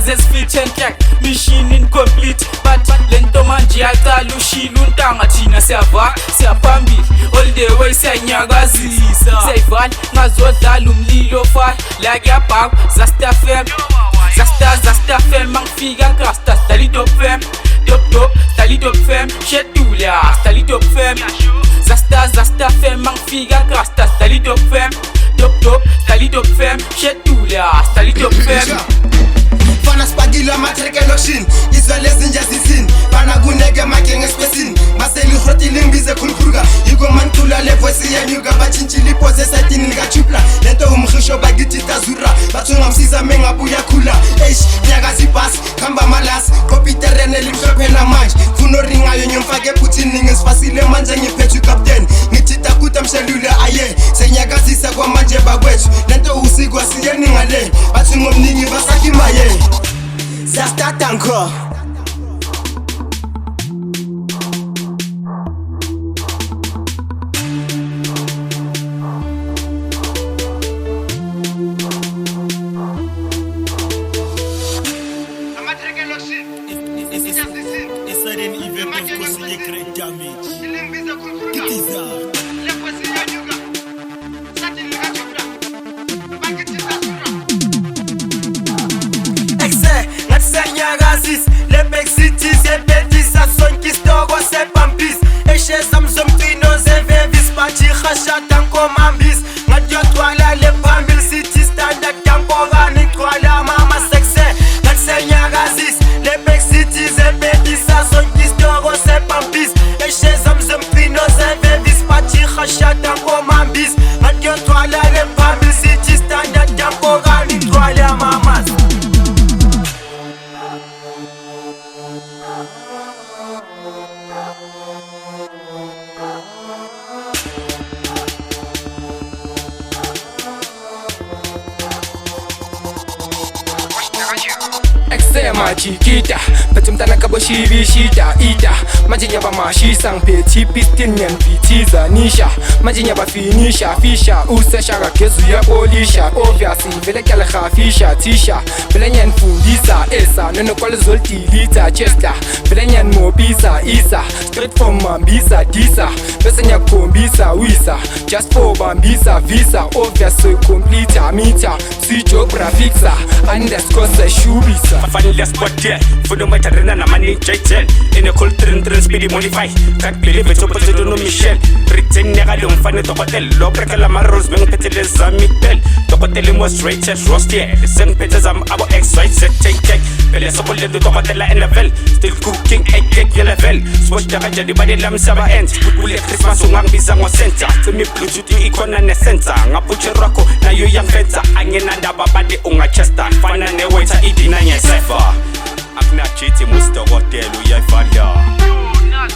as fit and track, mission incomplete. But lento manje yaqala ushila untanga thina siyaphambili all the way siyanyakazisa. Siyayivala ngazodlala umlilo fire la kuyabhakwa Zasta FM. Zasta FM mangifika Rasta Stali Top FM. Top Stali Top FM Shedula Stali Top FM. Zasta FM mangifika Rasta Stali Top FM. Top Stali Top FM Shedula Stali Top FM. Fana spagila matreke lokshin Izole zinja zisin Fana gunege makenge spesin Maseli khoti limbize kulkurga Yigo mantula le voice ya nyuga Bachinchili pose setini nga chupla Lento umkhisho bagiti tazura Batunga msiza menga buya kula Eish, nyaga zipas, kamba malas Kopi terene limshope na manj Kuno ringa yo nyumfage Putin ninges fasile manje ngipetu kapten Ngitita kuta mshelule aye Senyaga zisa kwa manje bagwechu Lento usigwa siye ningale Batunga mningi basaki maye Zasta tanko A sudden event of causing a great damage. It is out. Nyagazis, le big cities, e betis, a son qui stogo, se pampis. E chez Samsung Trino, se vevis, pachi, khashatan, komambis. Ngadio toala, le pambil city, standard, camporani, toala, mama sexe. Naxe nyagazis, le big cities, e betis, a son qui stogo, se pampis. E chez Samsung Trino, se vevis, pachi, khashatan, komambis. Ngadio toala, le pambil city, standard, camporani, toala, mama. Exema chikita Patumtana kabo shiri shita ita Majinya ba mashisa Mpeti pistin nyan pitiza nisha Majinya ba finisha Fisha Use shaka kezu ya polisha Obviously vile kele khafisha Tisha Vile nyan fundisa Esa Nono kwa zolti lita Chesta Vile nyan mobisa Isa Straight from mambisa Disa Pesa nya kombisa Wisa Just for bambisa Visa Obviously complete Amita Si geographixa Underscore se shubisa Find the spot there for the matter na money JTL in a cold train speedy modify can't believe it up to no Michel pretend nega don't find it hotel lo prekala maros ben petel zamitel to hotel mo straight chest roast here the same peters am abo XYZ take pele so le to hotel en level still cooking egg level switch the raja di body lam saba end kule Christmas ungang bisa ngo center to me bluetooth ikona ne center ngapuche rako na yo yang feta angena ndaba bade unga chester fana ne waiter idina nya cipher akna chiti musta hotel uyafanya not